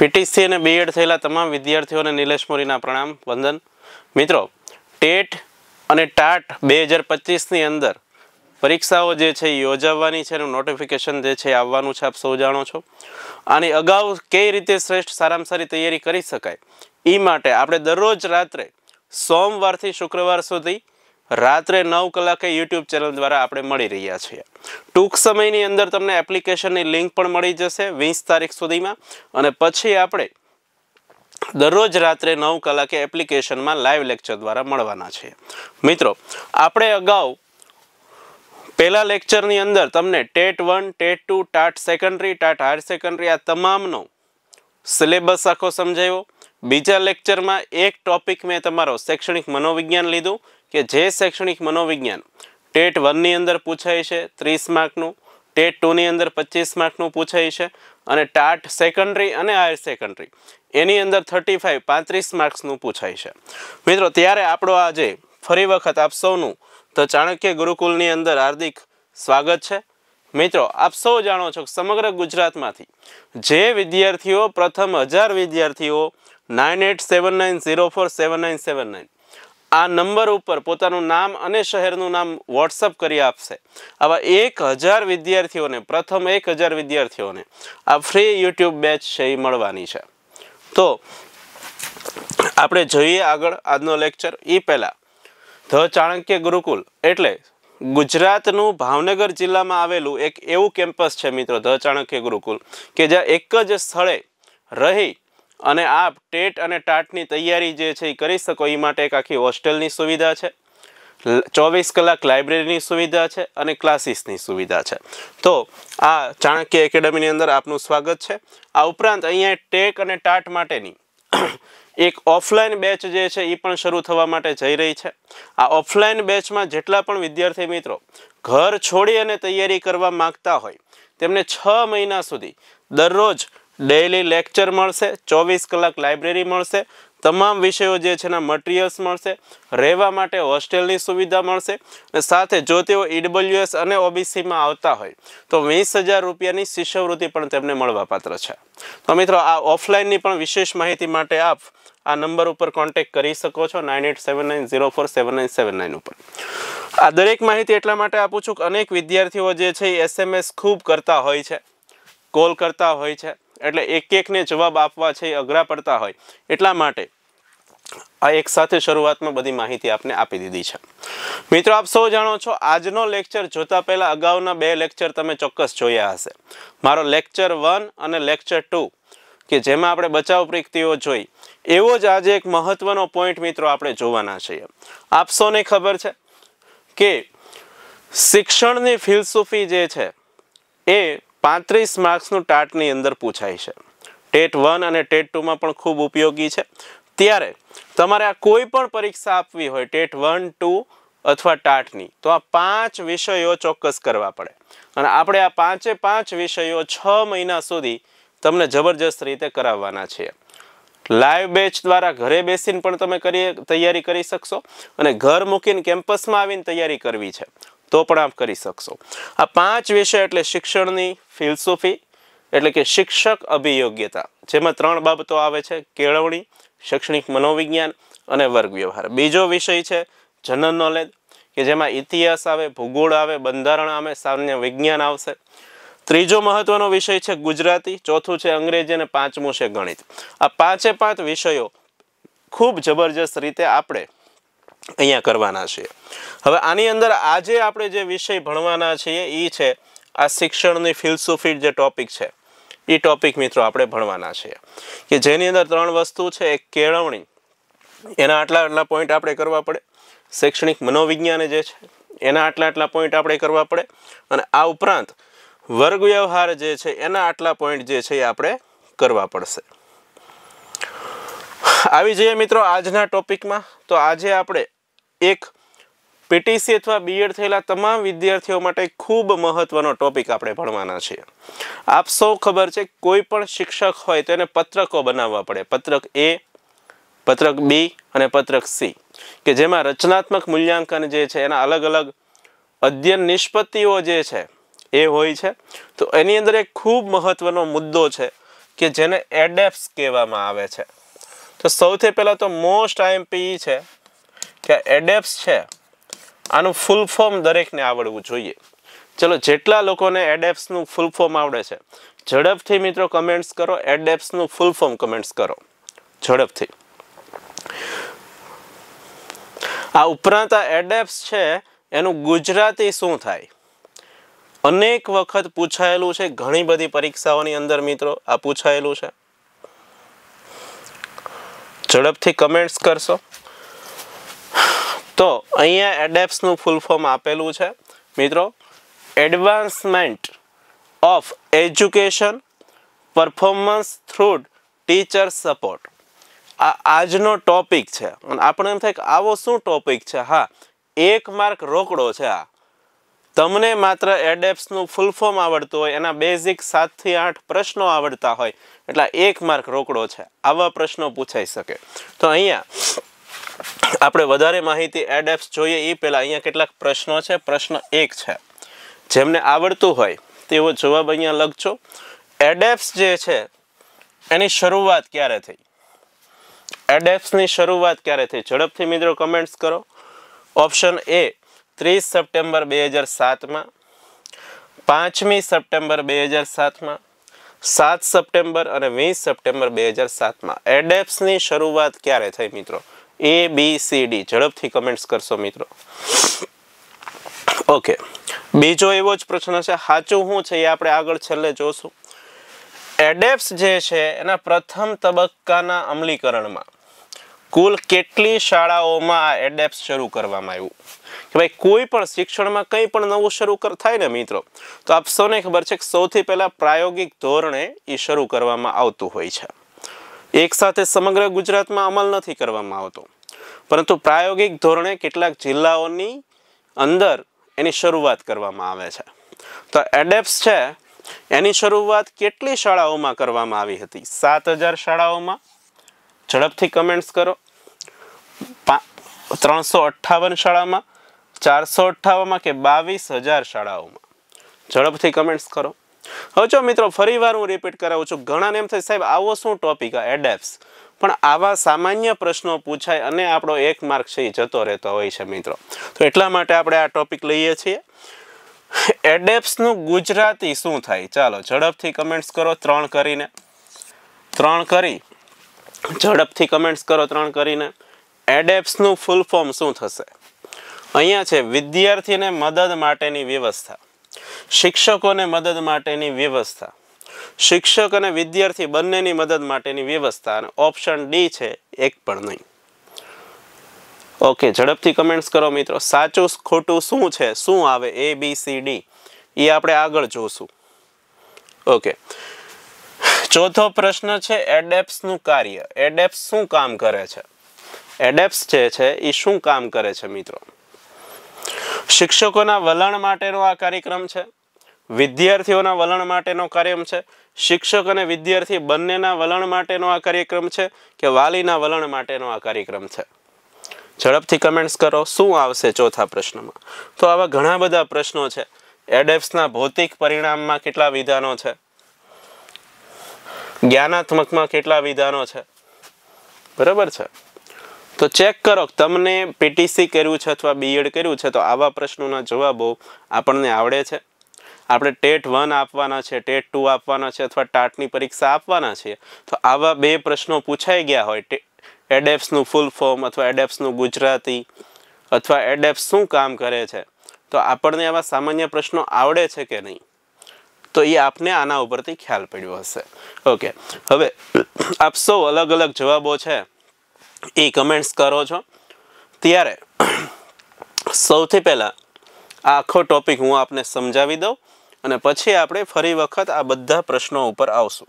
PTC અને B Ed થયેલા તમામ વિદ્યાર્થીઓને નિલેશ મોરીના પ્રણામ વંદન। મિત્રો, ટેટ અને ટાટ 2025ની અંદર પરીક્ષાઓ જે છે યોજાવાની છે એનું નોટિફિકેશન જે છે આવવાનું છે, આપ સૌ જાણો છો। આની અગાઉ કઈ રીતે શ્રેષ્ઠ સારામાં સારી તૈયારી કરી શકાય એ માટે આપણે દરરોજ રાત્રે સોમવારથી શુક્રવાર સુધી રાત્રે 9 કલાકે યુટ્યુબ ચેનલ દ્વારા આપણે મળી રહ્યા છીએ। ટૂંક સમયની અંદર તમને એપ્લિકેશનની લિંક પણ મળી જશે 20 તારીખ સુધીમાં, અને પછી આપણે દરરોજ રાત્રે 9 કલાકે એપ્લિકેશનમાં લાઈવ લેક્ચર દ્વારા મળવાના છીએ। મિત્રો, આપણે અગાઉ પહેલા લેક્ચરની અંદર તમને TET 1, TET 2, TAT secondary, TAT higher secondary આ તમામનો સિલેબસ આખો સમજાવ્યો। બીજા લેક્ચરમાં એક ટોપિક મેં તમારો શૈક્ષણિક મનોવિજ્ઞાન લીધું કે જે શૈક્ષણિક મનોવિજ્ઞાન ટેટ 1ની અંદર પૂછાય છે 30 માર્કનું, ટેટ 2ની અંદર 25 માર્કનું પૂછાય છે, અને ટાટ સેકન્ડરી અને હાયર સેકન્ડરી એની અંદર 35 માર્ક્સનું પૂછાય છે। મિત્રો, ત્યારે આપણો આજે ફરી વખત આપ સૌનું ધ ચાણક્ય ગુરુકુલની અંદર હાર્દિક સ્વાગત છે। મિત્રો, આપ સૌ જાણો છો કે સમગ્ર ગુજરાતમાંથી જે વિદ્યાર્થીઓ પ્રથમ 1000 વિદ્યાર્થીઓ 9879047979 આ નંબર ઉપર પોતાનું નામ અને શહેરનું નામ વોટ્સઅપ કરી આપશે, આવા 1000 વિદ્યાર્થીઓને પ્રથમ 1000 વિદ્યાર્થીઓને આ ફ્રી યુટ્યુબ બેચ છે એ મળવાની છે। તો આપણે જોઈએ આગળ આજનો લેક્ચર। એ પહેલાં ધ ચાણક્ય ગુરુકુલ એટલે ગુજરાતનું ભાવનગર જિલ્લામાં આવેલું એક એવું કેમ્પસ છે મિત્રો, ધ ચાણક્ય ગુરુકુલ, કે જ્યાં એક જ સ્થળે રહી અને આપ ટેટ અને ટાટની તૈયારી જે છે એ કરી શકો એ માટે એક આખી હોસ્ટેલની સુવિધા છે, 24 કલાક લાઇબ્રેરીની સુવિધા છે અને ક્લાસીસની સુવિધા છે। તો આ ચાણક્ય એકેડમીની અંદર આપનું સ્વાગત છે। આ ઉપરાંત અહીંયા ટેટ અને ટાટ માટેની એક ઓફલાઈન બેચ જે છે એ પણ શરૂ થવા માટે જઈ રહી છે। આ ઓફલાઈન બેચમાં જેટલા પણ વિદ્યાર્થી મિત્રો ઘર છોડી અને તૈયારી કરવા માગતા હોય તેમને 6 મહિના સુધી દરરોજ ડેઇલી લેક્ચર મળશે, 24 કલાક લાઇબ્રેરી મળશે, તમામ વિષયો જે છે એના મટીરિયલ્સ મળશે, રહેવા માટે હોસ્ટેલની સુવિધા મળશે, અને સાથે જો તેઓ ઈડબ્લ્યુએસ અને ઓબીસીમાં આવતા હોય તો 20,000 રૂપિયાની શિષ્યવૃત્તિ પણ તેમને મળવાપાત્ર છે। તો મિત્રો, આ ઓફલાઈનની પણ વિશેષ માહિતી માટે આપ આ નંબર ઉપર કોન્ટેક્ટ કરી શકો છો 9879047979 ઉપર। આ દરેક માહિતી એટલા માટે આપું છું કે અનેક વિદ્યાર્થીઓ જે છે એ SMS ખૂબ કરતા હોય છે, કોલ કરતા હોય છે, એટલે એકને જવાબ આપવા છે એ અઘરા પડતા હોય, એટલા માટે આ એક સાથે શરૂઆતમાં બધી માહિતી આપને આપી દીધી છે। મિત્રો, આપ સૌ જાણો છો આજનો લેક્ચર જોતા પહેલા અગાઉના 2 લેક્ચર તમે ચોક્કસ જોયા હશે, મારો લેક્ચર 1 અને લેક્ચર 2 કે જેમાં આપણે બચાવ પ્રયુક્તિઓ જોઈ, એવો જ આજે એક મહત્વનો પોઈન્ટ મિત્રો આપણે જોવાના છીએ। આપ સૌને ખબર છે કે શિક્ષણની ફિલસૂફી જે છે એ 35 માર્ક્સનું ટાટની અંદર પૂછાય છે, ટેટ 1 અને ટેટ 2માં પણ ખૂબ ઉપયોગી છે। ત્યારે તમારે આ કોઈ પણ પરીક્ષા આપવી હોય ટેટ 1, 2 અથવા ટાટની, તો આ 5 વિષયો ચોક્કસ કરવા પડે, અને આપણે આ 5 વિષયો 6 મહિના સુધી તમને જબરજસ્ત રીતે કરાવવાના છીએ। લાઈવ બેચ દ્વારા ઘરે બેસીને પણ તમે તૈયારી કરી શકશો, અને ઘર મૂકીને કેમ્પસમાં આવીને તૈયારી કરવી છે તો પણ આપ કરી શકશો। આ 5 વિષય એટલે શિક્ષણની ફિલસૂફી એટલે કે શિક્ષક અભિયોગ્યતા, જેમાં 3 બાબતો આવે છે, કેળવણી, શૈક્ષણિક મનોવિજ્ઞાન અને વર્ગ વ્યવહાર। બીજો વિષય છે જનરલ નોલેજ કે જેમાં ઇતિહાસ આવે, ભૂગોળ આવે, બંધારણ આવે, સામાન્ય વિજ્ઞાન આવશે। ત્રીજો મહત્વનો વિષય છે ગુજરાતી, ચોથું છે અંગ્રેજી અને 5મું છે ગણિત। આ 5 વિષયો ખૂબ જબરજસ્ત રીતે આપણે અહીંયા કરવાના છીએ। હવે આની અંદર આજે આપણે જે વિષય ભણવાના છીએ એ છે આ શિક્ષણની ફિલસૂફી જે ટોપિક છે એ ટોપિક મિત્રો આપણે ભણવાના છીએ, કે જેની અંદર 3 વસ્તુ છે। એક કેળવણી, એના આટલા પોઈન્ટ આપણે કરવા પડે, શૈક્ષણિક મનોવિજ્ઞાન જે છે એના આટલા પોઈન્ટ આપણે કરવા પડે, અને આ ઉપરાંત વર્ગ વ્યવહાર જે છે એના આટલા પોઈન્ટ જે છે એ આપણે કરવા પડશે। આવી જઈએ મિત્રો આજના ટોપિકમાં। તો આજે આપણે એક પીટીસી અથવા બીએડ થયેલા તમામ વિદ્યાર્થીઓ માટે ખૂબ મહત્વનો ટોપિક આપણે ભણવાના છીએ। આપ સૌ ખબર છે કોઈ પણ શિક્ષક હોય તેને પત્રકો બનાવવા પડે, પત્રક A, પત્રક B અને પત્રક C, કે જેમાં રચનાત્મક મૂલ્યાંકન જે છે એના અલગ અલગ અધ્યયન નિષ્પત્તિઓ જે છે એ હોય છે। તો એની અંદર એક ખૂબ મહત્વનો મુદ્દો છે કે જેને એડેપ્સ કહેવામાં આવે છે. તો સૌથી પહેલાં તો મોસ્ટ આઈએમપી છે કે એડેપ્સ છે આનું ફૂલ ફોર્મ દરેકને આવડવું જોઈએ. ચલો, જેટલા લોકોને એડેપ્સનું ફૂલ ફોર્મ આવડે છે ઝડપથી મિત્રો કમેન્ટ્સ કરો. એડેપ્સનું ફૂલ ફોર્મ કમેન્ટ્સ કરો ઝડપથી. આ ઉપરાંત આ એડેપ્સ છે એનું ગુજરાતી શું થાય? અનેક વખત પૂછાયેલું છે, ઘણી બધી પરીક્ષાઓની અંદર મિત્રો આ પૂછાયેલું છે. ઝડપથી કમેન્ટ્સ કરશો. તો અહીંયા એડેપ્સનું ફૂલ ફોર્મ આપેલું છે મિત્રો, advancement of education performance through teacher support. આ આજનો ટોપિક છે અને આપણે એમ થાય કે આવો શું ટોપિક છે? હા, 1 માર્ક રોકડો છે આ. તમને માત્ર એડેપ્સનું ફૂલ ફોર્મ આવડતું હોય, એના બેઝિક 7 થી 8 પ્રશ્નો આવડતા હોય એટલે 1 માર્ક રોકડો છે. આવા પ્રશ્નો પૂછાઈ શકે. તો અહીંયા આપણે વધારે માહિતી એડેપ્સ જોઈએ એ પહેલાં અહીંયા કેટલાક પ્રશ્નો છે. પ્રશ્ન 1 છે, જેમને આવડતું હોય તેવો જવાબ અહીંયા લખજો. એડેપ્સ જે છે એની શરૂઆત ક્યારે થઈ? એડેપ્સની શરૂઆત ક્યારે થઈ? ઝડપથી મિત્રો કમેન્ટ્સ કરો. ઓપ્શન એ 30 સપ્ટેમ્બર 2007માં, 5મી સપ્ટેમ્બર 2007માં, 7 સપ્ટેમ્બર અને 20 સપ્ટેમ્બર 2007માં. એડેપ્સની શરૂઆત ક્યારે થઈ મિત્રો? A, B, C, D. ઝડપથી કમેન્ટ્સ કરશો મિત્રો. ઓકે, બીજો એવો જ પ્રશ્ન છે. સાચું શું છે એ આપણે આગળ છેલ્લે જોશું. એડેપ્સ જે છે એના પ્રથમ તબક્કાના અમલીકરણમાં કુલ કેટલી શાળાઓમાં આ એડેપ્સ શરૂ કરવામાં આવ્યું? કે ભાઈ કોઈ પણ શિક્ષણમાં કંઈ પણ નવું શરૂ થાય ને મિત્રો, તો આપ સૌને ખબર છે કે સૌથી પહેલાં પ્રાયોગિક ધોરણે એ શરૂ કરવામાં આવતું હોય છે. એક સાથે સમગ્ર ગુજરાતમાં અમલ નથી કરવામાં આવતો, પરંતુ પ્રાયોગિક ધોરણે કેટલાક જિલ્લાઓની અંદર એની શરૂઆત કરવામાં આવે છે. તો એડેપ્સ છે એની શરૂઆત કેટલી શાળાઓમાં કરવામાં આવી હતી? 7000 શાળાઓમાં. ઝડપથી કમેન્ટ્સ કરો. 358 શાળામાં, 458માં કે 22000 શાળાઓમાં? ઝડપથી કમેન્ટ્સ કરો. હવે જો મિત્રો ફરીવાર હું રિપીટ કરાવું છું, ઘણાને એમ થાય સાહેબ આવો શું ટોપિક આ એડેપ્સ, પણ આવા સામાન્ય પ્રશ્નો પૂછાય અને આપણો 1 માર્ક છે એ જતો રહેતો હોય છે મિત્રો. તો એટલા માટે આપણે આ ટોપિક લઈએ છીએ. એડેપ્સનું ગુજરાતી શું થાય? ચાલો ઝડપથી કમેન્ટ્સ કરો. 3 કરીને ઝડપથી કમેન્ટ્સ કરો. 3 કરીને. એડેપ્સનું ફૂલ ફોર્મ શું થશે? અહીંયા છે વિદ્યાર્થીને મદદ માટેની વ્યવસ્થા, શિક્ષકોને મદદ માટેની વ્યવસ્થા, શિક્ષક અને વિદ્યાર્થી બંનેની મદદ માટેની વ્યવસ્થા. અને ઓપ્શન ડી છે એક પણ નહીં. ઓકે, ઝડપથી કમેન્ટ્સ કરો મિત્રો. સાચું ખોટું શું છે, શું આવે? A, B, C, D એ આપણે આગળ જોશું. ઓકે, ચોથો પ્રશ્ન છે એડેપ્સનું કાર્ય. એડેપ્સ શું કામ કરે છે? એડેપ્સ જે છે એ શું કામ કરે છે મિત્રો? શિક્ષકોના વલણ માટેનો આ કાર્યક્રમ છે, વિદ્યાર્થીઓના વલણ માટેનો કાર્યક્રમ છે, શિક્ષક અને વિદ્યાર્થી બંનેના વલણ માટેનો આ કાર્યક્રમ છે કે વાલીના વલણ માટેનો આ કાર્યક્રમ છે? ઝડપથી કમેન્ટ્સ કરો. શું આવશે ચોથા પ્રશ્નમાં? તો આવા ઘણા બધા પ્રશ્નો છે. એડેપ્સના ભૌતિક પરિણામમાં કેટલા વિધાનો છે? જ્ઞાનાત્મકમાં કેટલા વિધાનો છે? બરાબર છે. તો ચેક કરો તમને PTC કર્યું છે અથવા B.Ed કર્યું છે તો આવા પ્રશ્નોના જવાબો આપણને આવડે છે. આપણે ટેટ 1 આપવાના છે, ટેટ 2 આપવાના છે અથવા ટાટની પરીક્ષા આપવાના છે, તો આવા 2 પ્રશ્નો પૂછાઈ ગયા હોય, એડેપ્સનું ફૂલ ફોર્મ અથવા એડેપ્સનું ગુજરાતી અથવા એડેપ્સ શું કામ કરે છે, તો આપણને આવા સામાન્ય પ્રશ્નો આવડે છે કે નહીં, તો એ આપને આના ઉપરથી ખ્યાલ પડ્યો હશે. ઓકે, હવે આપ સૌ અલગ અલગ જવાબો છે એ કમેન્ટ્સ કરો છો. ત્યારે સૌથી પહેલાં આ આખો ટોપિક હું આપને સમજાવી દઉં અને પછી આપણે ફરી વખત આ બધા પ્રશ્નો ઉપર આવશું.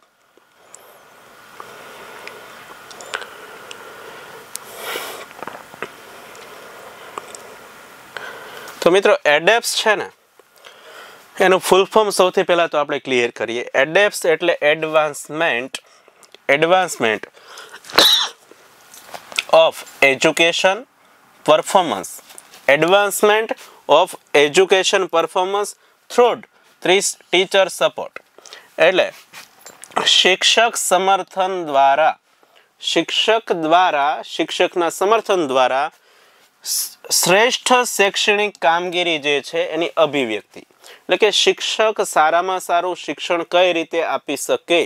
તો મિત્રો એડેપ્સ છે ને એનું ફૂલ ફોર્મ સૌથી પહેલાં તો આપણે ક્લિયર કરીએ. એડેપ્સ એટલે advancement of education performance. Advancement of education performance through teacher support. એટલે શિક્ષક સમર્થન દ્વારા શિક્ષકના સમર્થન દ્વારા શ્રેષ્ઠ શૈક્ષણિક કામગીરી જે છે એની અભિવ્યક્તિ, એટલે કે શિક્ષક સારામાં સારું શિક્ષણ કઈ રીતે આપી શકે,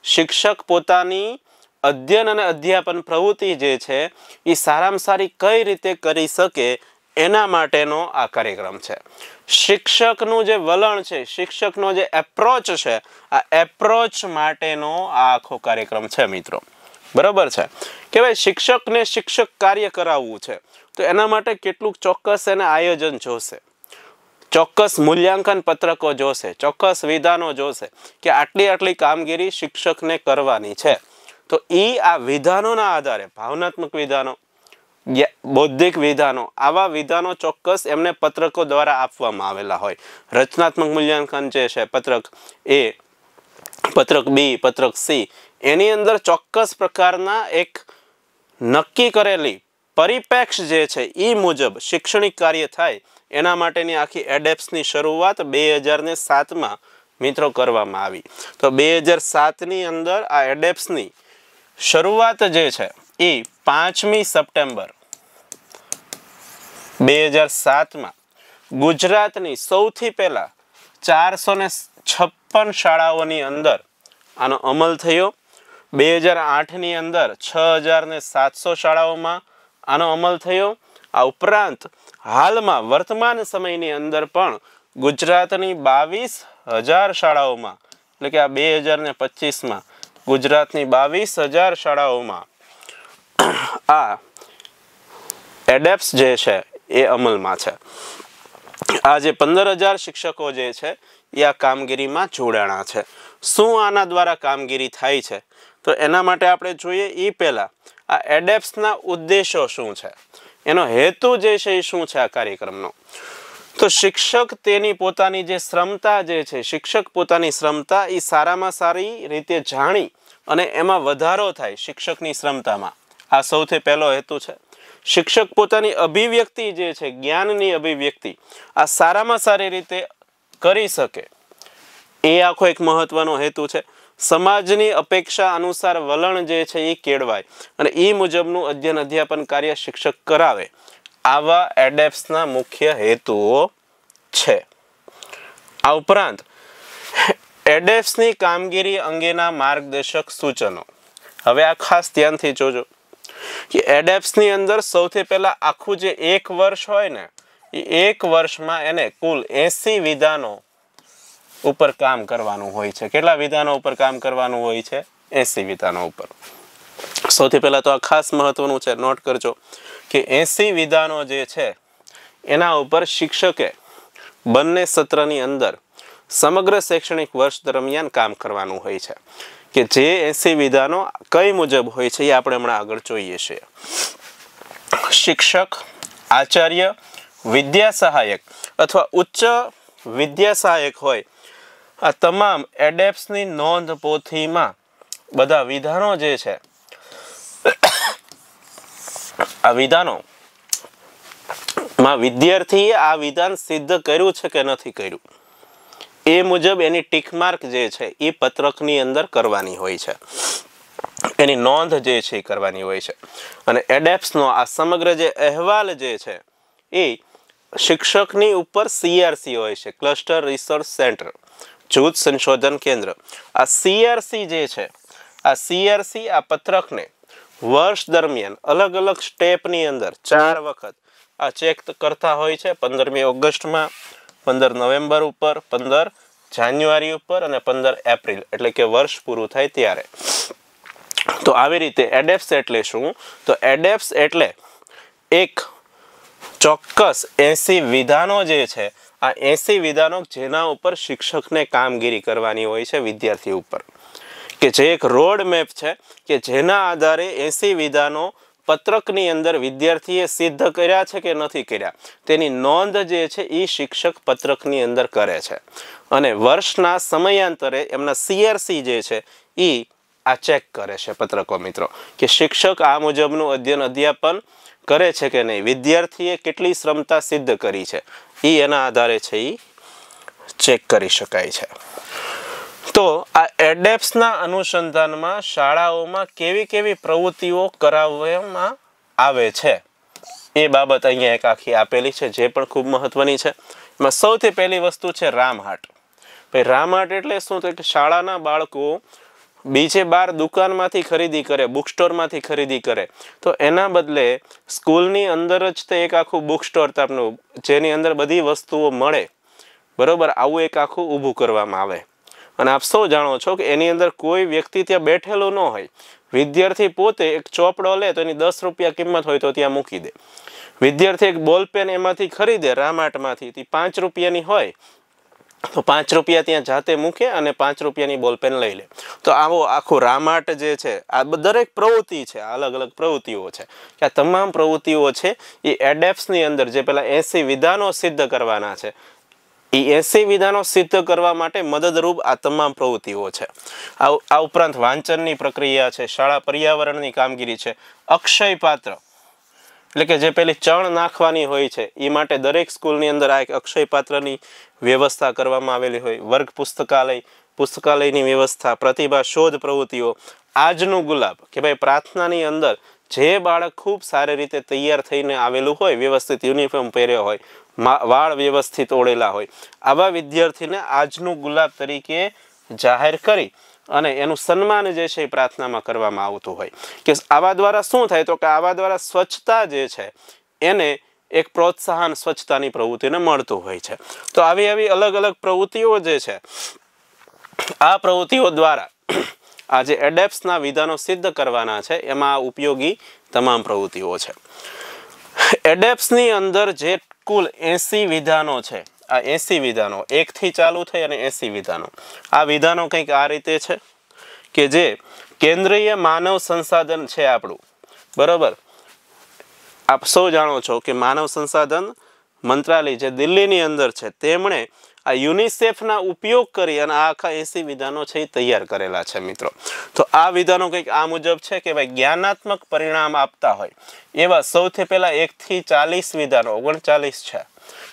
શિક્ષક પોતાની અધ્યયન અને અધ્યાપન પ્રવૃત્તિ જે છે એ સારામાં સારી કઈ રીતે કરી શકે એના માટેનો આ કાર્યક્રમ છે. શિક્ષકનું જે વલણ છે, શિક્ષકનો જે એપ્રોચ છે, આ એપ્રોચ માટેનો આ આખો કાર્યક્રમ છે મિત્રો. બરાબર છે કે ભાઈ શિક્ષકને શિક્ષક કાર્ય કરાવવું છે તો એના માટે કેટલુંક ચોક્કસ એને આયોજન જોશે, ચોક્કસ મૂલ્યાંકન પત્રકો જોશે, ચોક્કસ વિધાનો જોશે કે આટલી કામગીરી શિક્ષકને કરવાની છે. તો આ વિધાનોના આધારે ભાવનાત્મક વિધાનો, બૌદ્ધિક વિધાનો, આવા વિધાનો ચોક્કસ એમને પત્રકો દ્વારા આપવામાં આવેલા હોય. રચનાત્મક મૂલ્યાંકન જે છે પત્રક એ, પત્રક બી, પત્રક સી, એની અંદર ચોક્કસ પ્રકારના એક નક્કી કરેલી પરિપ્રેક્ષ જે છે એ મુજબ શૈક્ષણિક કાર્ય થાય એના માટેની આખી એડેપ્સની શરૂઆત 2007માં મિત્રો કરવામાં આવી. તો 2007ની અંદર આ એડેપ્સની શરૂઆત જે છે એ 5મી સપ્ટેમ્બર 2007માં ગુજરાતની સૌથી પહેલા 456 શાળાઓની અંદર આનો અમલ થયો. 2008ની અંદર 6700 શાળાઓમાં આનો અમલ થયો. આ ઉપરાંત હાલમાં વર્તમાન સમયની અંદર પણ ગુજરાતની 22,000 શાળાઓમાં, એટલે કે આ 2025માં ગુજરાતની 22,000 શાળાઓમાં આ એડેપ્સ જે છે એ અમલમાં છે. આ જે 15,000 શિક્ષકો જે છે એ આ કામગીરીમાં જોડાણા છે. શું આના દ્વારા કામગીરી થાય છે તો એના માટે આપણે જોઈએ એ પહેલાં આ એડેપ્સના ઉદ્દેશો શું છે, એનો હેતુ જે છે એ શું છે આ કાર્યક્રમનો. તો શિક્ષક તેની પોતાની જે ક્ષમતા જે છે, શિક્ષક પોતાની ક્ષમતા એ સારામાં સારી રીતે જાણી અને એમાં વધારો થાય શિક્ષકની ક્ષમતામાં, આ સૌથી પહેલો હેતુ છે. શિક્ષક પોતાની અભિવ્યક્તિ જે છે, જ્ઞાનની અભિવ્યક્તિ, આ સારામાં સારી રીતે કરી શકે એ આખો એક મહત્વનો હેતુ છે. સમાજની અપેક્ષા અનુસાર વલણ જે છે એ કેળવાય અને એ મુજબનું અધ્યયન અધ્યાપન કાર્ય શિક્ષક કરાવે, આવા એડેપ્સના મુખ્ય હેતુઓ છે. આ ઉપરાંત એડેપ્સની કામગીરી અંગેના માર્ગદર્શક સૂચનો. હવે આ ખાસ ધ્યાનથી જોજો કે એડેપ્સની અંદર સૌથી પહેલા આખું જે 1 વર્ષ હોય ને એ 1 વર્ષમાં એને કુલ 80 વિધાનો ઉપર કામ કરવાનું હોય છે. કેટલા વિધાનો ઉપર કામ કરવાનું હોય છે? 80 વિધાનો ઉપર. સૌથી પહેલા તો આ ખાસ મહત્વનું છે, નોટ કરજો કે 80 વિધાનો જે છે એના ઉપર શિક્ષકે બંને સત્રની અંદર સમગ્ર શૈક્ષણિક વર્ષ દરમિયાન કામ કરવાનું હોય છે. કે જે 80 વિધાનો કઈ મુજબ હોય છે એ આપણે હમણાં આગળ જોઈએ છીએ. શિક્ષક, આચાર્ય, વિદ્યા સહાયક અથવા ઉચ્ચ વિદ્યા સહાયક હોય, આ તમામ એડેપ્સની નોંધ પોથીમાં બધા વિધાનો જે છે આ વિધાનોમાં વિદ્યાર્થીએ આ વિધાન સિદ્ધ કર્યું છે કે નથી કર્યું એ મુજબ એની ટીક માર્ક જે છે એ પત્રકની અંદર કરવાની હોય છે, એની નોંધ જે છે એ કરવાની હોય છે. અને એડેપ્સનો આ સમગ્ર જે અહેવાલ જે છે એ શિક્ષકની ઉપર CRC હોય છે, ક્લસ્ટર રિસર્ચ સેન્ટર, જૂથ સંશોધન કેન્દ્ર. આ CRC જે છે, આ CRC આ પત્રકને વર્ષ દરમિયાન અલગ અલગ સ્ટેપની અંદર 4 વખત આ ચેક કરતા હોય છે. 15મી ઓગસ્ટમાં, 15 નવેમ્બર ઉપર, 15 જાન્યુઆરી ઉપર અને 15 એપ્રિલ, એટલે કે વર્ષ પૂરું થાય ત્યારે. તો આવી રીતે એડેપ્સ એટલે શું? તો એડેપ્સ એટલે એક ચોક્કસ 80 વિધાનો જે છે, આ 80 વિધાનો જેના ઉપર શિક્ષકને કામગીરી કરવાની હોય છે વિદ્યાર્થી ઉપર, કે જે એક રોડ મેપ છે કે જેના આધારે 80 વિધાનો પત્રકની અંદર વિદ્યાર્થીએ સિદ્ધ કર્યા છે કે નથી કર્યા તેની નોંધ જે છે એ શિક્ષક પત્રકની અંદર કરે છે. અને વર્ષના સમયાંતરે એમના CRC જે છે એ આ ચેક કરે છે પત્રકો મિત્રો, કે શિક્ષક આ મુજબનું અધ્યયન અધ્યાપન કરે છે કે નહીં, વિદ્યાર્થીએ કેટલી ક્ષમતા સિદ્ધ કરી છે એ એના આધારે છે એ ચેક કરી શકાય છે. તો આ એડેપ્સના અનુસંધાનમાં શાળાઓમાં કેવી કેવી પ્રવૃત્તિઓ કરાવવામાં આવે છે એ બાબત અહીંયા એક આખી આપેલી છે, જે પણ ખૂબ મહત્વની છે. એમાં સૌથી પહેલી વસ્તુ છે રામહાટ. ભાઈ રામહાટ એટલે શું? તો કે શાળાના બાળકો બીજે બાર દુકાનમાંથી ખરીદી કરે, બુક સ્ટોરમાંથી ખરીદી કરે, તો એના બદલે સ્કૂલની અંદર જ તે એક આખું બુક સ્ટોર આપણું, જેની અંદર બધી વસ્તુઓ મળે, બરોબર, આવું એક આખું ઊભું કરવામાં આવે. અને આપ સૌ જાણો છો કે એની અંદર કોઈ વ્યક્તિ ત્યાં બેઠેલો ન હોય. વિદ્યાર્થી પોતે એક ચોપડો લે તો એની 10 રૂપિયા કિંમત હોય તો ત્યાં મૂકી દે. વિદ્યાર્થી એક બોલપેન એમાંથી ખરીદે રામહાટમાંથી, તે 5 રૂપિયાની હોય તો 5 રૂપિયા ત્યાં જાતે મૂકે અને 5 રૂપિયાની બોલપેન લઈ લે. તો આવો આખું રામહાટ જે છે, આ દરેક પ્રવૃત્તિ છે, અલગ અલગ પ્રવૃત્તિઓ છે, કે આ તમામ પ્રવૃત્તિઓ છે એ એડેપ્સની અંદર જે પેલા 80 વિધાનો સિદ્ધ કરવાના છે, એ 80 વિધાનો સિદ્ધ કરવા માટે મદદરૂપ આ તમામ પ્રવૃત્તિઓ છે. આ ઉપરાંત વાંચનની પ્રક્રિયા છે, શાળા પર્યાવરણની કામગીરી છે, અક્ષય પાત્ર એટલે કે જે પેલી ચણ નાખવાની હોય છે એ માટે દરેક સ્કૂલની અંદર આ એક અક્ષય પાત્રની વ્યવસ્થા કરવામાં આવેલી હોય, વર્ગ પુસ્તકાલયની વ્યવસ્થા, પ્રતિભા શોધ પ્રવૃત્તિઓ, આજનું ગુલાબ કે ભાઈ પ્રાર્થનાની અંદર જે બાળક ખૂબ સારી રીતે તૈયાર થઈને આવેલું હોય, વ્યવસ્થિત યુનિફોર્મ પહેર્યો હોય, વાળ વ્યવસ્થિત ઓળેલા હોય, આવા વિદ્યાર્થીને આજનું ગુલાબ તરીકે જાહેર કરી અને એનું સન્માન જે છે એ પ્રાર્થનામાં કરવામાં આવતું હોય. કે આવા દ્વારા શું થાય? તો કે આવા દ્વારા સ્વચ્છતા જે છે એને એક પ્રોત્સાહન સ્વચ્છતાની પ્રવૃત્તિને મળતું હોય છે. તો આવી અલગ અલગ પ્રવૃત્તિઓ જે છે, આ પ્રવૃત્તિઓ દ્વારા આ જે એડેપ્સના વિધાનો સિદ્ધ કરવાના છે એમાં ઉપયોગી તમામ પ્રવૃત્તિઓ છે. એડેપ્સની અંદર જે કુલ 80 વિધાનો છે, આ 80 વિધાનો 1 થી ચાલુ થઈ અને 80 વિધાનો, આ વિધાનો કંઈક આ રીતે છે કે જે કેન્દ્રીય માનવ સંસાધન છે આપણું, બરોબર. આપ સૌ જાણો છો કે માનવ સંસાધન મંત્રાલય જે દિલ્હીની અંદર છે, તેમણે આ યુનિસેફના ઉપયોગ કરી અને આ આખા 80 વિધાનો છે એ તૈયાર કરેલા છે મિત્રો. તો આ વિધાનો કંઈક આ મુજબ છે કે ભાઈ જ્ઞાનાત્મક પરિણામ આપતા હોય એવા સૌથી પહેલા 1 થી 40 વિધાનો, 39 છે,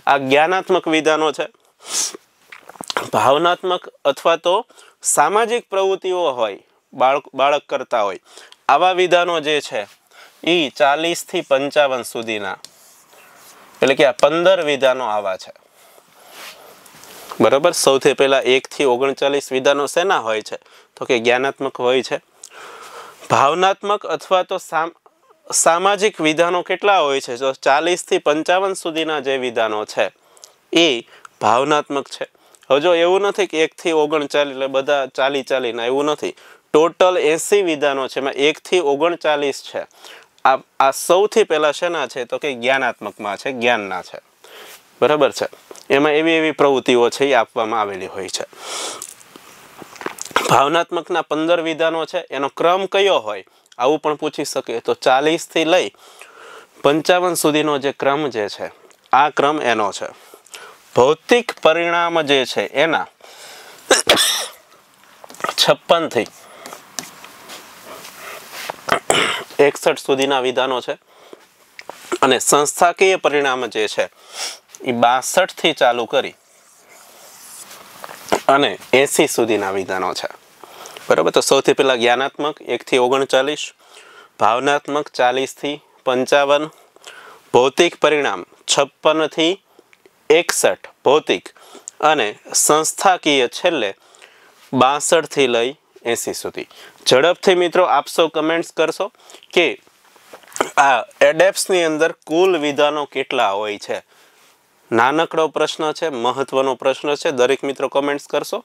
આ જ્ઞાનાત્મક વિધાનો છે. ભાવનાત્મક અથવા તો સામાજિક પ્રવૃત્તિઓ હોય, બાળક કરતા હોય, આવા વિધાનો જે છે એ 40 થી 55 સુધીના, એટલે કે આ 15 વિધાનો આવા છે, બરાબર. સૌથી પહેલા 1 થી 39 વિધાનો શેના હોય છે? તો કે જ્ઞાનાત્મક હોય છે. ભાવનાત્મક અથવા તો સામાજિક વિધાનો કેટલા હોય છે? તો 40 થી 55 સુધીના જે વિધાનો છે એ ભાવનાત્મક છે. હવે જો એવું નથી કે 1 થી 39 એટલે બધા 40 ના, એવું નથી. ટોટલ 80 વિધાનો છે, એમાં 1 થી 39 છે. આ સૌથી પહેલા શેના છે? તો કે જ્ઞાનાત્મકમાં છે, જ્ઞાનના છે, બરાબર છે. એમાં એવી પ્રવૃત્તિઓ છે એ આપવામાં આવેલી હોય છે. ભાવનાત્મકના 15 વિધાનો છે, એનો ક્રમ કયો હોય આવું પણ પૂછી શકે. તો 40 થી લઈ 55 સુધીનો જે ક્રમ જે છે, આ ક્રમ એનો છે. ભૌતિક પરિણામ જે છે એના 56 થી 61 સુધીના વિધાનો છે. અને સંસ્થાકીય પરિણામ જે છે એ 62 થી ચાલુ કરી અને 80 સુધીના વિધાનો છે, બરાબર. તો સૌથી પહેલા જ્ઞાનાત્મક 1 થી 39, ભાવનાત્મક 40 થી 55, ભૌતિક પરિણામ 56 થી 61 ભૌતિક, અને સંસ્થાકીય છેલ્લે 62 થી લઈ 80 સુધી. ઝડપથી મિત્રો આપ સૌ કમેન્ટ્સ કરશો કે આ એડેપ્સની અંદર કુલ વિધાનો કેટલા હોય છે. નાનકડો પ્રશ્ન છે, મહત્વનો પ્રશ્ન છે. દરેક મિત્રો કમેન્ટ્સ કરશો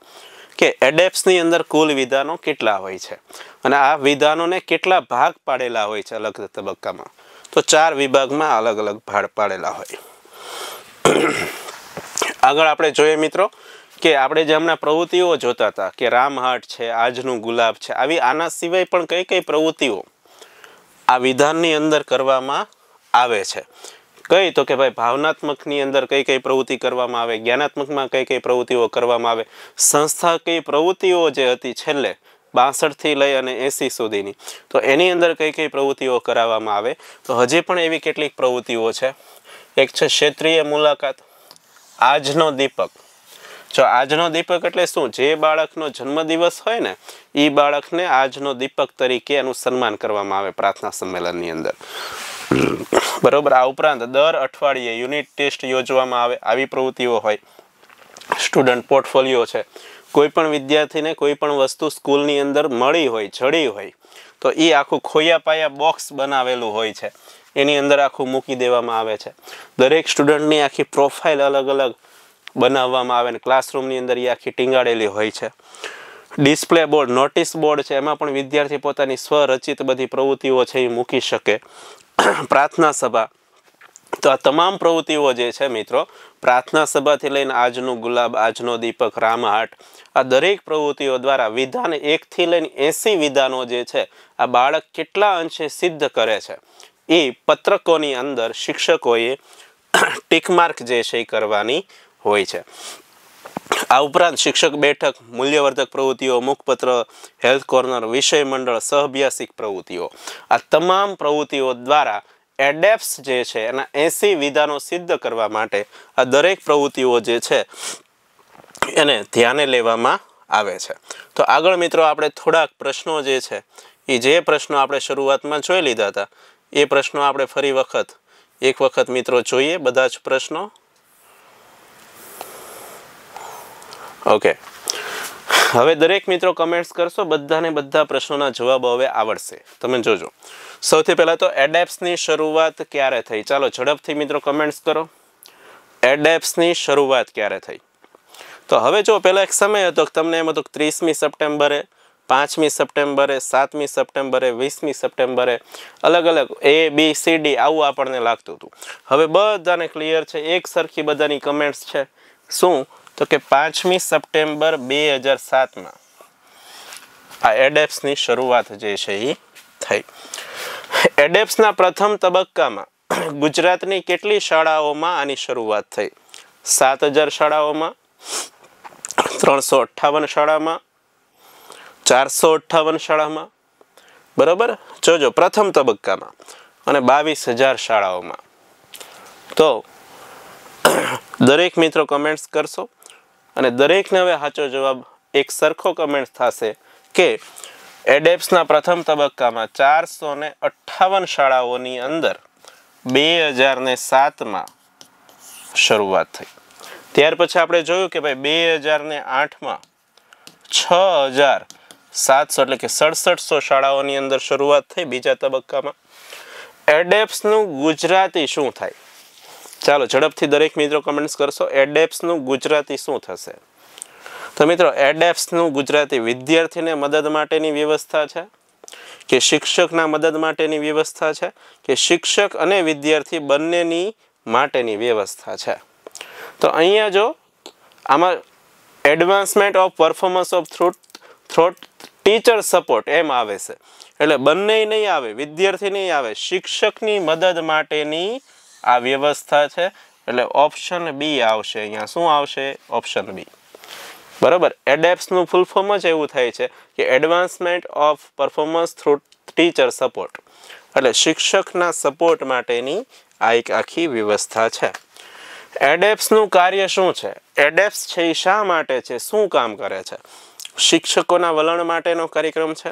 કે એડેપ્સની અંદર કુલ વિધાનો કેટલા હોય છે અને આ વિધાનોને કેટલા ભાગ પાડેલા હોય છે અલગ તબક્કામાં. તો 4 વિભાગમાં અલગ અલગ ભાગ પાડેલા હોય. આગળ આપણે જોઈએ મિત્રો કે આપણે જે હમણાં પ્રવૃત્તિઓ જોતા હતા કે રામહાટ છે, આજનું ગુલાબ છે, આવી આના સિવાય પણ કઈ કઈ પ્રવૃત્તિઓ આ વિધાનની અંદર કરવામાં આવે છે. કઈ? તો કે ભાઈ ભાવનાત્મકની અંદર કઈ કઈ પ્રવૃત્તિ કરવામાં આવે, જ્ઞાનાત્મકમાં કઈ કઈ પ્રવૃત્તિઓ કરવામાં આવે, સંસ્થાકીય પ્રવૃત્તિઓ જે હતી છેલ્લે 62 થી લઈ અને 80 સુધીની, તો એની અંદર કઈ કઈ પ્રવૃત્તિઓ કરાવવામાં આવે. તો હજી પણ એવી કેટલીક પ્રવૃત્તિઓ છે. એક છે ક્ષેત્રીય મુલાકાત, આજનો દીપક, જો આજનો દીપક એટલે શું? જે બાળકનો જન્મદિવસ હોય ને એ બાળકને આજનો દીપક તરીકે એનું સન્માન કરવામાં આવે પ્રાર્થના સંમેલનની અંદર. બરોબર. આ ઉપરાંત દર અઠવાડિયે યુનિટ ટેસ્ટ યોજવામાં આવે, આવી પ્રવૃત્તિઓ હોય. સ્ટુડન્ટ પોર્ટફોલિયો છે. કોઈ પણ વિદ્યાર્થીને કોઈ પણ વસ્તુ સ્કૂલની અંદર મળી હોય, જડી હોય, તો એ આખું ખોયા પાયા બોક્સ બનાવેલું હોય છે, એની અંદર આખું મૂકી દેવામાં આવે છે. દરેક સ્ટુડન્ટની આખી પ્રોફાઇલ અલગ અલગ બનાવવામાં આવે ને ક્લાસરૂમની અંદર એ આખી ટીંગાડેલી હોય છે. ડિસ્પ્લે બોર્ડ, નોટિસ બોર્ડ છે, એમાં પણ વિદ્યાર્થી પોતાની સ્વરચિત બધી પ્રવૃત્તિઓ છે એ મૂકી શકે. પ્રાર્થના સભા, તો આ તમામ પ્રવૃત્તિઓ જે છે મિત્રો, પ્રાર્થના સભાથી લઈને આજનું ગુલાબ, આજનો દીપક, રામહાટ, આ દરેક પ્રવૃત્તિઓ દ્વારા વિધાન 1 થી લઈને 80 વિધાનો જે છે આ બાળક કેટલા અંશે સિદ્ધ કરે છે એ પત્રકોની અંદર શિક્ષકોએ ટીક માર્ક જે છે એ કરવાની હોય છે. આ ઉપરાંત શિક્ષક બેઠક, મૂલ્યવર્ધક પ્રવૃત્તિઓ, મુખપત્ર, હેલ્થ કોર્નર, વિષય મંડળ, સહઅભ્યાસિક પ્રવૃત્તિઓ, આ તમામ પ્રવૃત્તિઓ દ્વારા એડેપ્સ જે છે એના 80 વિધાનો સિદ્ધ કરવા માટે આ દરેક પ્રવૃત્તિઓ જે છે એને ધ્યાને લેવામાં આવે છે. તો આગળ મિત્રો આપણે થોડાક પ્રશ્નો જે છે એ જે પ્રશ્નો આપણે શરૂઆતમાં જોઈ લીધા હતા એ પ્રશ્નો આપણે ફરી એક વખત મિત્રો જોઈએ બધા જ પ્રશ્નો. ઓકે, હવે દરેક મિત્રો કમેન્ટ્સ કરશો, બધાને બધા પ્રશ્નોના જવાબો હવે આવડશે. તમે જોજો. સૌથી પહેલા તો એડેપ્સની શરૂઆત ક્યારે થઈ? ચાલો ઝડપથી મિત્રો કમેન્ટ્સ કરો. એડેપ્સની શરૂઆત ક્યારે થઈ? તો હવે જો પહેલા એક સમય હતો કે તમને એમ હતું 30મી સપ્ટેમ્બરે, 5મી સપ્ટેમ્બરે, 7મી સપ્ટેમ્બરે, 20મી સપ્ટેમ્બરે, અલગ અલગ ABCD આવું આપણને લાગતું હતું. હવે બધાને ક્લિયર છે, એક સરખી બધાની કમેન્ટ્સ છે. શું? તો કે 5મી સપ્ટેમ્બર 2007માં આ એડેપ્સની શરૂઆત જે છે એ થઈ. એડેપ્સના પ્રથમ તબક્કામાં ગુજરાતની કેટલી શાળાઓમાં આની શરૂઆત થઈ? 7000 શાળાઓમાં, 358 શાળામાં, 458 શાળામાં. બરોબર, જોજો પ્રથમ તબક્કામાં, અને 22000 શાળાઓમાં. તો દરેક મિત્રો કમેન્ટ્સ કરશો અને દરેકને હવે સાચો જવાબ એક સરખો કમેન્ટ થશે કે એડેપ્સના પ્રથમ તબક્કામાં 458 શાળાઓની અંદર 2007માં શરૂઆત થઈ. ત્યાર પછી આપણે જોયું કે ભાઈ 2008માં 6700 એટલે કે 6700 શાળાઓની અંદર શરૂઆત થઈ બીજા તબક્કામાં. એડેપ્સનું ગુજરાતી શું થાય? ચાલો ઝડપથી દરેક મિત્રો કમેન્ટ્સ કરશો. એડેપ્સનું ગુજરાતી શું થશે? તો મિત્રો એડેપ્સનું ગુજરાતી વિદ્યાર્થીને મદદ માટેની વ્યવસ્થા છે, કે શિક્ષકના મદદ માટેની વ્યવસ્થા છે, કે શિક્ષક અને વિદ્યાર્થી બંનેની માટેની વ્યવસ્થા છે? તો અહીંયા જો આમાં advancement of performance of throat teacher support એમ આવે છે. એટલે બંને નહીં આવે, વિદ્યાર્થી નહીં આવે, શિક્ષકની મદદ માટેની આ વ્યવસ્થા છે. એટલે ઓપ્શન બી આવશે. અહીંયા શું આવશે? Option B. બરાબર. એડેપ્સનું ફૂલ ફોર્મ જ એવું થાય છે કે advancement of performance through teacher support, એટલે શિક્ષકના સપોર્ટ માટેની આ એક આખી વ્યવસ્થા છે. એડેપ્સનું કાર્ય શું છે? એડેપ્સ છે એ શા માટે છે? શું કામ કરે છે? શિક્ષકોના વલણ માટેનો કાર્યક્રમ છે,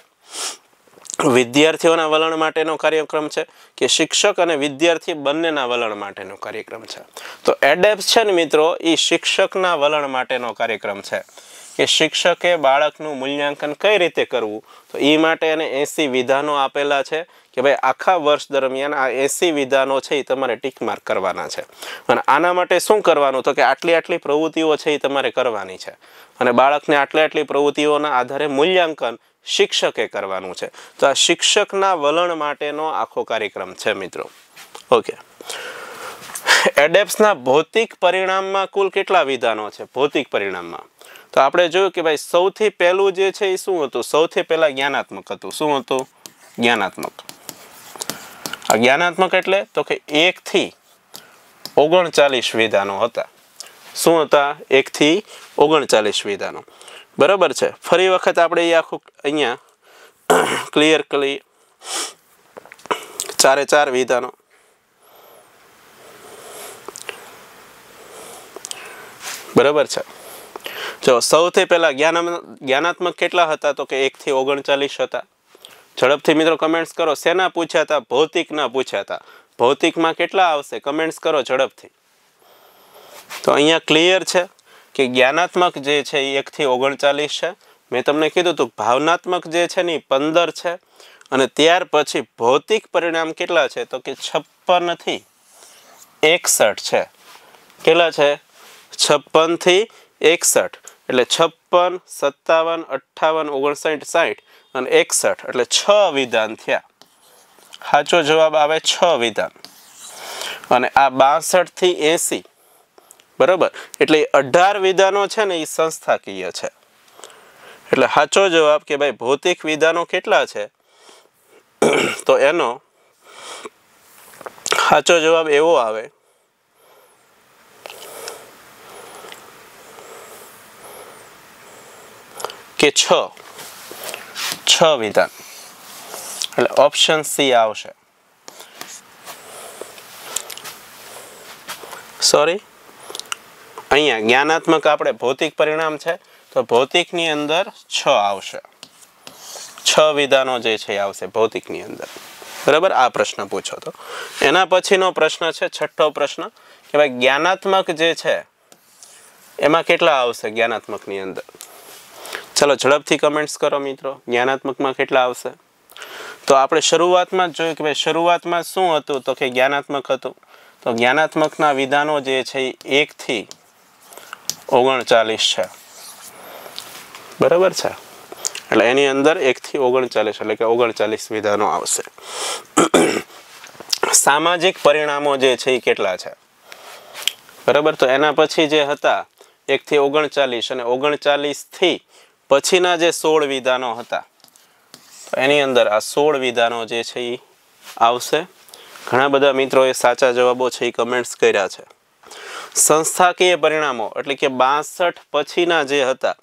વિદ્યાર્થીઓના વલણ માટેનો કાર્યક્રમ છે, કે શિક્ષક અને વિદ્યાર્થી બંનેના વલણ માટેનો કાર્યક્રમ છે? તો એડેપ્સ છે ને મિત્રો એ શિક્ષકના વલણ માટેનો કાર્યક્રમ છે, કે શિક્ષકે બાળકનું મૂલ્યાંકન કઈ રીતે કરવું. તો એ માટે એને 80 વિધાનો આપેલા છે કે ભાઈ આખા વર્ષ દરમિયાન આ 80 વિધાનો છે એ તમારે ટીક માર્ક કરવાના છે. અને આના માટે શું કરવાનું? તો કે આટલી પ્રવૃત્તિઓ છે એ તમારે કરવાની છે, અને બાળકને આટલી પ્રવૃત્તિઓના આધારે મૂલ્યાંકન શિક્ષકે કરવાનું છે. તો આ શિક્ષકના વલણ માટેનો આખો કાર્યક્રમ છે મિત્રો. ઓકે. એડેપ્સના ભૌતિક પરિણામમાં કુલ કેટલા વિધાનો છે? ભૌતિક પરિણામમાં તો આપણે જોયું કે ભાઈ સૌથી પહેલું જે છે એ શું હતું? સૌથી પહેલા જ્ઞાનાત્મક હતું. શું હતું? જ્ઞાનાત્મક. આ જ્ઞાનાત્મક એટલે તો કે 1 થી 39 વિધાનો હતા. શું હતા? 1 થી 39 વિધાનો. બરાબર છે. ફરી વખત આપણે એ આખું અહીંયા ક્લિયર કરી 4 વિધાનો. બરાબર છે. જો સૌથી પહેલા જ્ઞાનાત્મક કેટલા હતા તો કે 1 થી 39 હતા. ઝડપથી મિત્રો કમેન્ટ્સ કરો. શેના પૂછ્યા હતા? ભૌતિકના પૂછ્યા હતા. ભૌતિકમાં કેટલા આવશે? કમેન્ટ્સ કરો ઝડપથી. તો અહીંયા ક્લિયર છે કે જ્ઞાનાત્મક જે છે એ 1 થી 39 છે. મેં તમને કીધું હતું ભાવનાત્મક જે છે ને એ 15 છે. અને ત્યાર પછી ભૌતિક પરિણામ કેટલા છે તો કે 56 થી 61 છે. કેટલા છે? 56 થી 61. એટલે 56, 57, 58, 59, 60 અને 61 એટલે 6 વિધાન થયા. સાચો જવાબ આવે 6 વિધાન. અને આ 62 થી 80 બરાબર એટલે 18 વિધાનો છે ને એ સંસ્થાકીય છે. એટલે સાચો જવાબ કે ભાઈ ભૌતિક વિધાનો કેટલા છે તો એનો સાચો જવાબ એવો આવે કે 6 વિધાન. એટલે ઓપ્શન સી આવશે. સોરી, અહીંયા જ્ઞાનાત્મક આપણે ભૌતિક પરિણામ છે તો ભૌતિકની અંદર 6 આવશે. 6 વિધાનો જે છે એ આવશે ભૌતિકની અંદર. બરાબર, આ પ્રશ્ન પૂછો તો. એના પછીનો પ્રશ્ન છે છઠ્ઠો પ્રશ્ન કે ભાઈ જ્ઞાનાત્મક જે છે એમાં કેટલા આવશે જ્ઞાનાત્મકની અંદર? ચલો ઝડપથી કમેન્ટ્સ કરો મિત્રો. જ્ઞાનાત્મકમાં કેટલા આવશે? તો આપણે શરૂઆતમાં જ જોયું કે ભાઈ શરૂઆતમાં શું હતું તો કે જ્ઞાનાત્મક હતું. તો જ્ઞાનાત્મકના વિધાનો જે છે એ 1 થી 39 છે. બરાબર છે. એટલે એની અંદર 1 થી 39 એટલે કે 39 વિધાનો આવશે. સામાજિક પરિણામો જે છે એ કેટલા છે? બરાબર, તો એના પછી જે હતા 1 થી 39 અને 39 થી પછીના જે 16 વિધાનો હતા તો એની અંદર આ 16 વિધાનો જે છે એ આવશે. ઘણા બધા મિત્રોએ સાચા જવાબો છે એ કમેન્ટ્સ કર્યા છે. સંસ્થાકીય પરિણામો એટલે કે 62 પછીના જે હતા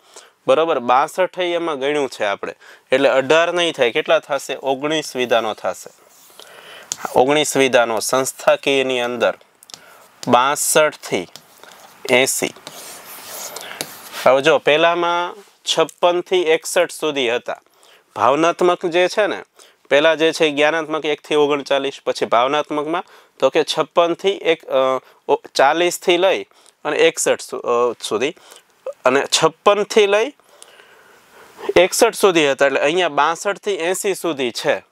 બરાબર 62 એમાં ગણ્યું છે આપણે એટલે 18 નહીં થાય. કેટલા થશે? 19 વિધાનો થશે. 19 વિધાનો સંસ્થાકીયની અંદર 62 થી 80. હવે જો પહેલામાં 56 થી 61 સુધી હતા. ભાવનાત્મક જે છે ને પહેલા જે છે જ્ઞાનાત્મક 1 થી 39 પછી ભાવનાત્મકમાં તો કે 56 થી 40 થી લઈ અને 61 સુધી અને 56 થી લઈ 61 સુધી હતા. એટલે અહીંયા 62 થી 80 સુધી છે.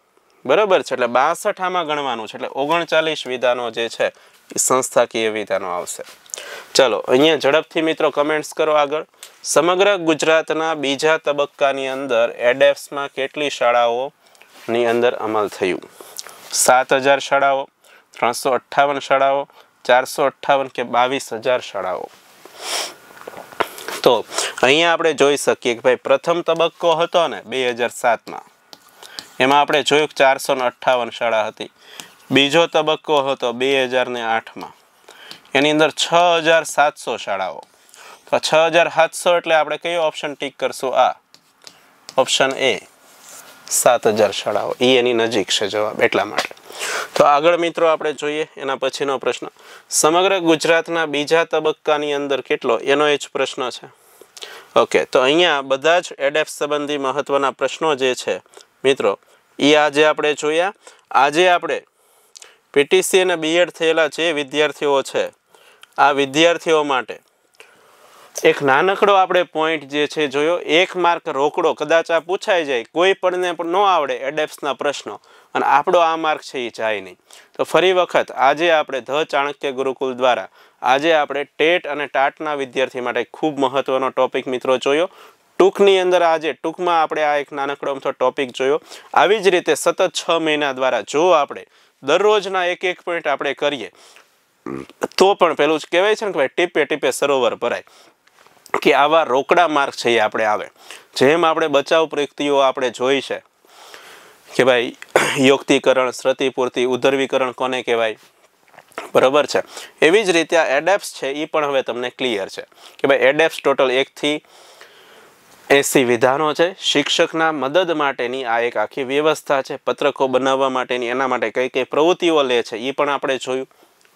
બરાબર છે. એટલે 62 આમાં ગણવાનું છે. એટલે 39 વિધાનો જે છે એ સંસ્થાકીય વિધાનો આવશે. ચલો અહીંયા ઝડપથી મિત્રો કમેન્ટ્સ કરો આગળ. સમગ્ર ગુજરાતના બીજા તબક્કાની અંદર એડેપ્સમાં કેટલી શાળાઓની અંદર અમલ થયું? 7000 શાળાઓ, 358 શાળાઓ, 458 કે 22000 શાળાઓ? તો અહીંયા આપણે જોઈ શકીએ કે ભાઈ પ્રથમ તબક્કો હતો ને 2007માં એમાં આપણે જોયું 458 શાળા હતી. બીજો તબક્કો હતો 2008માં એની અંદર 6700 શાળાઓ. તો 6700 એટલે આપણે કયો ઓપ્શન ટીક કરશું? આ ઓપ્શન એ 7000 શાળાઓ. એ એની નજીક છે જવાબ એટલા માટે. તો આગળ મિત્રો આપણે જોઈએ એના પછીનો પ્રશ્ન. સમગ્ર ગુજરાતના બીજા તબક્કાની અંદર કેટલો? એનો એ જ પ્રશ્ન છે. ઓકે, તો અહીંયા બધા જ એડેપ્સ સંબંધી મહત્વના પ્રશ્નો જે છે મિત્રો એ આજે આપણે જોયા. આજે આપણે પીટીસી અને બીએડ થયેલા જે વિદ્યાર્થીઓ છે આ વિદ્યાર્થીઓ માટે એક નાનકડો આપણે પોઈન્ટ જે છે જોયો. 1 માર્ક રોકડો કદાચ આ પૂછાઈ જાય કોઈ પણને પણ ન આવડે એડેપ્સના પ્રશ્નો અને આપણો આ માર્ક છે એ જાય નહીં. તો ફરી વખત આજે આપણે ધ ચાણક્ય ગુરુકુલ દ્વારા આજે આપણે ટેટ અને ટાટના વિદ્યાર્થી માટે ખૂબ મહત્વનો ટોપિક મિત્રો જોયો. ટૂંકની અંદર આજે ટૂંકમાં આપણે આ એક નાનકડો અમથો ટોપિક જોયો. આવી જ રીતે સતત 6 મહિના દ્વારા જો આપણે દરરોજના એક પોઈન્ટ આપણે કરીએ તો પણ પેલું જ કહેવાય છે ને કે ભાઈ ટીપે ટીપે સરોવર ભરાય કે આવા રોકડા માર્ક છે એ આપણે આવે. જેમ આપણે બચાવ પ્રયુક્તિઓ આપણે જોઈ છે કે ભાઈ યોક્તિકરણ, શ્રુતિપૂર્તિ, ઉદ્ધરવીકરણ કોને કહેવાય બરાબર છે. એવી જ રીતે આ એડેપ્સ છે એ પણ હવે તમને ક્લિયર છે કે ભાઈ એડેપ્સ ટોટલ 1 થી 80 વિધાનો છે. શિક્ષકના મદદ માટેની આ એક આખી વ્યવસ્થા છે. પત્રકો બનાવવા માટેની એના માટે કઈ કઈ પ્રવૃત્તિઓ લે છે એ પણ આપણે જોયું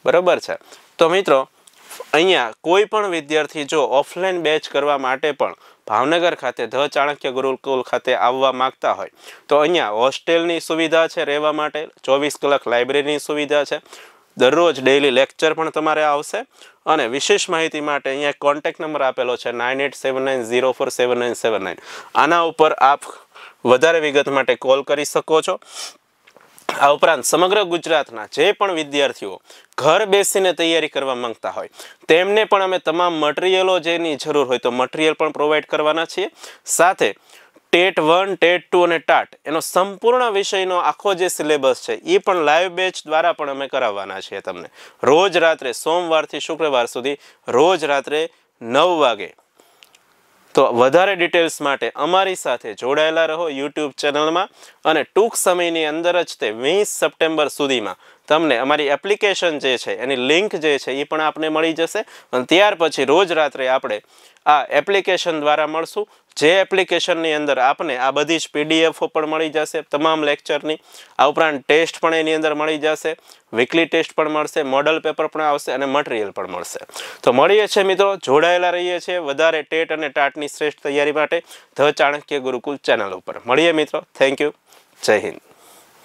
બરાબર છે. તો મિત્રો અહીંયા કોઈ પણ વિદ્યાર્થી જો ઓફલાઈન બેચ કરવા માટે પણ ભાવનગર ખાતે ધ ચાણક્ય ગુરુકુલ ખાતે આવવા માંગતા હોય તો અહીંયા હોસ્ટેલની સુવિધા છે રહેવા માટે, 24 કલાક લાઇબ્રેરીની સુવિધા છે, દરરોજ ડેઇલી લેક્ચર પણ તમારે આવશે અને વિશેષ માહિતી માટે અહીંયા કોન્ટેક્ટ નંબર આપેલો છે 9879047979. આના ઉપર આપ વધારે વિગત માટે કોલ કરી શકો છો. આ ઉપરાંત સમગ્ર ગુજરાતના જે પણ વિદ્યાર્થીઓ ઘર બેસીને તૈયારી કરવા માંગતા હોય તેમને પણ અમે તમામ મટીરિયલો જેની જરૂર હોય તો મટીરિયલ પણ પ્રોવાઈડ કરવાના છીએ. સાથે ટેટ 1, ટેટ 2 અને ટાટ એનો સંપૂર્ણ વિષયનો આખો જે સિલેબસ છે એ પણ લાઈવ બેચ દ્વારા પણ અમે કરાવવાના છીએ તમને. રોજ રાત્રે સોમવારથી શુક્રવાર સુધી રોજ રાત્રે 9 વાગે. તો વધારે ડિટેલ્સ માટે અમારી સાથે જોડાયેલા રહો યુટ્યુબ ચેનલમાં અને ટૂંક સમયની અંદર જ તે 20 સપ્ટેમ્બર સુધીમાં તમને અમારી એપ્લિકેશન જે છે એની લિંક જે છે એ પણ આપને મળી જશે અને ત્યાર પછી રોજ રાત્રે આપણે આ એપ્લિકેશન દ્વારા મળશું. જે એપ્લિકેશનની અંદર આપને આ બધી જ પીડીએફો પણ મળી જશે તમામ લેક્ચરની. આ ઉપરાંત ટેસ્ટ પણ એની અંદર મળી જશે, વીકલી ટેસ્ટ પણ મળશે, મોડલ પેપર પણ આવશે અને મટીરિયલ પણ મળશે. તો મળીએ છીએ મિત્રો, જોડાયેલા રહીએ છીએ વધારે ટેટ અને ટાટની શ્રેષ્ઠ તૈયારી માટે ધ ચાણક્ય ગુરુકુલ ચેનલ ઉપર. મળીએ મિત્રો, થેન્ક યુ, જય હિન્દ.